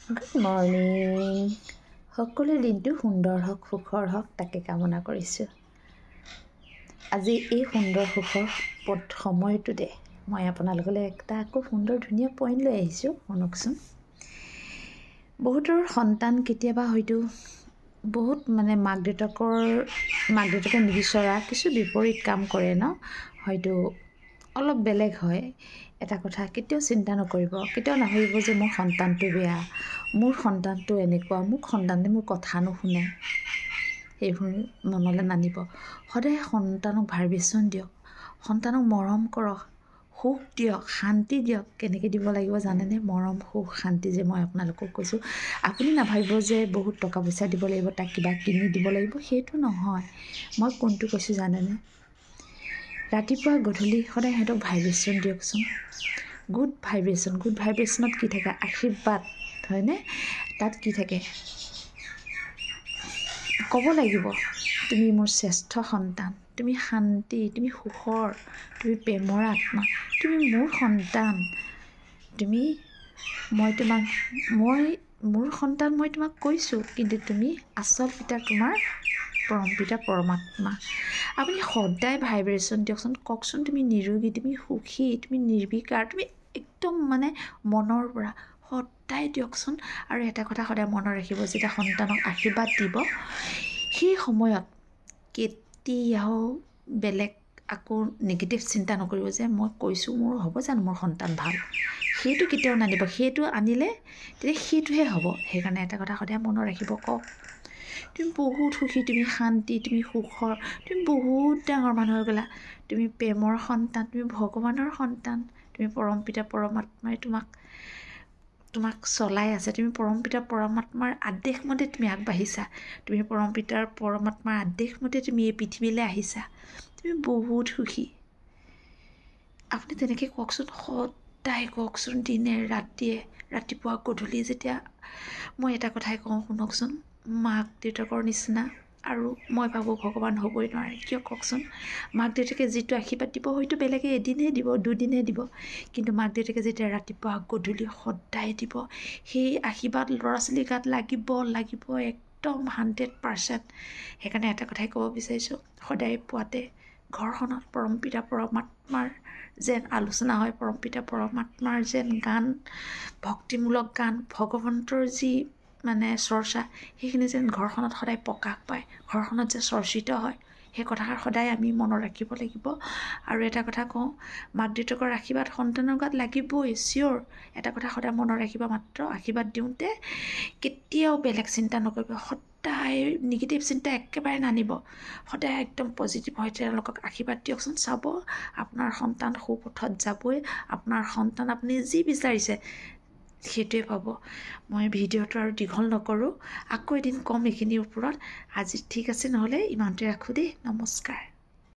Good morning. সকলো দিনটো সুন্দৰ হওক, সুখৰ হওক, তাকে কামনা কৰিছোঁ। আজি এই সুন্দৰ সুখৰ সময়টোতে মই আপোনালোকলৈ একটা আকৌ সুন্দৰ ধুনীয়া পইণ্ট লৈ আহিছোঁ, শুনকচোন। বহুতৰ সন্তান কেতিয়াবা হয়তো বহুত মাক দেউতাকে নিবিচৰা কিছু বিপৰীত কাম কৰে ন, হয়তো অলপ বেলেগ হয়। এটা কথা কেতিয়াও চিন্তা নকৰিব, কেতিয়াও নাভাবিব যে মোৰ সন্তানটো বেয়া, মোৰ সন্তানটো এনেকুৱা, মোক সন্তানে মোৰ কথা নুশুনে, সেইবোৰ মনলৈ নানিব। সদায় সন্তানক ভাইব্ৰেশ্যন দিয়ক, সন্তানক মৰম কৰক, সুখ দিয়ক, শান্তি দিয়ক। কেনেকৈ দিব লাগিব জানেনে? মৰম, সুখ, শান্তি যে মই আপোনালোকক কৈছোঁ, আপুনি নাভাবিব যে বহুত টকা পইচা দিব লাগিব, তাক কিবা কিনি দিব লাগিব, সেইটো নহয়। মই কোনটো কৈছোঁ জানেনে? ৰাতিপুৱা গধূলি সদায় সিহঁতক ভাইব্ৰেশ্যন দিয়কচোন। গুড ভাইব্ৰেশ্যনত কি থাকে? আশীৰ্বাদ, হয়নে? তাত কি থাকে? ক'ব লাগিব, তুমি মোৰ শ্ৰেষ্ঠ সন্তান, তুমি শান্তি, তুমি সুখৰ, তুমি প্ৰেমৰ আত্মা, তুমি মোৰ সন্তান, মোৰ সন্তান মই তোমাক কৈছোঁ, কিন্তু তুমি আচল পিতা, তোমাৰ পৰম পিতা পৰমাত্মা। আপুনি সদায় ভাইব্ৰেশ্যন দিয়কচোন। কওকচোন, তুমি নিৰোগী, তুমি সুখী, তুমি নিৰ্বিকাৰ, তুমি একদম মনৰ পৰা সদায় দিয়কচোন। আৰু এটা কথা সদায় মনত ৰাখিব, যেতিয়া সন্তানক আশীৰ্বাদ দিব, সেই সময়ত কেতিয়াও বেলেগ আকৌ নিগেটিভ চিন্তা নকৰিব যে মই কৈছোঁ মোৰ হ'ব জানো মোৰ সন্তান ভাল, সেইটো কেতিয়াও নানিব। সেইটো আনিলে তেতিয়া সেইটোহে হ'ব। সেইকাৰণে এটা কথা সদায় মনত ৰাখিব, কওক তুমি বহুত সুখী, তুমি শান্তি, তুমি সুখৰ, তুমি বহুত ডাঙৰ মানুহ হৈ গ'লা, তুমি প্ৰেমৰ সন্তান, তুমি ভগৱানৰ সন্তান, তুমি পৰম পিতা পৰমাত্মাই তোমাক চলাই আছে, তুমি পৰম পিতা পৰমাত্মাৰ আদেশ মতে তুমি আগবাঢ়িছা, তুমি পৰম পিতাৰ পৰমাত্মাৰ আদেশ মতে তুমি এই পৃথিৱীলৈ আহিছা, তুমি বহুত সুখী। আপুনি তেনেকৈ কওকচোন, সদায় কওকচোন, দিনে ৰাতিয়ে, ৰাতিপুৱা গধূলি। যেতিয়া মই এটা কথাই কওঁ, শুনকচোন, মাক দেউতাকৰ নিচিনা আৰু মই ভাবোঁ ভগৱান হ'বই নোৱাৰে। কিয় কওকচোন? মাক দেউতাকে যিটো আশীৰ্বাদ দিব, হয়তো বেলেগে এদিনহে দিব, দুদিনহে দিব, কিন্তু মাক দেউতাকে যেতিয়া ৰাতিপুৱা গধূলি সদায় দিব, সেই আশীৰ্বাদ ল'ৰা ছোৱালীৰ গাত লাগিব একদম 100%। সেইকাৰণে এটা কথাই ক'ব বিচাৰিছোঁ, সদায় পুৱাতে ঘৰখনত পৰম পিতা পৰমাত্মাৰ যেন আলোচনা হয়, পৰম পিতা পৰমাত্মাৰ যেন গান, ভক্তিমূলক গান, ভগৱন্তৰ যি চৰ্চা, সেইখিনি যেন ঘৰখনত সদায় প্ৰকাশ পায়, ঘৰখনত যে চৰ্চিত হয়, সেই কথাষাৰ সদায় আমি মনত ৰাখিব লাগিব। আৰু এটা কথা কওঁ, মাক দেউতাকৰ আশীৰ্বাদ সন্তানৰ গাত লাগিবই, চিয়'ৰ। এটা কথা সদায় মনত ৰাখিব, মাত্ৰ আশীৰ্বাদ দিওঁতে কেতিয়াও বেলেগ চিন্তা নকৰিব, সদায় নিগেটিভ চিন্তা একেবাৰে নানিব, সদায় একদম পজিটিভ হৈ তেওঁলোকক আশীৰ্বাদ দিয়কচোন। চাব আপোনাৰ সন্তান সুপথত যাবই, আপোনাৰ সন্তান আপুনি যি বিচাৰিছে সেইটোৱে পাব। মই ভিডিঅ'টো আৰু দীঘল নকৰোঁ, আকৌ এদিন ক'ম এইখিনিৰ ওপৰত। আজি ঠিক আছে, নহ'লে ইমানতে ৰাখোঁ দেই, নমস্কাৰ।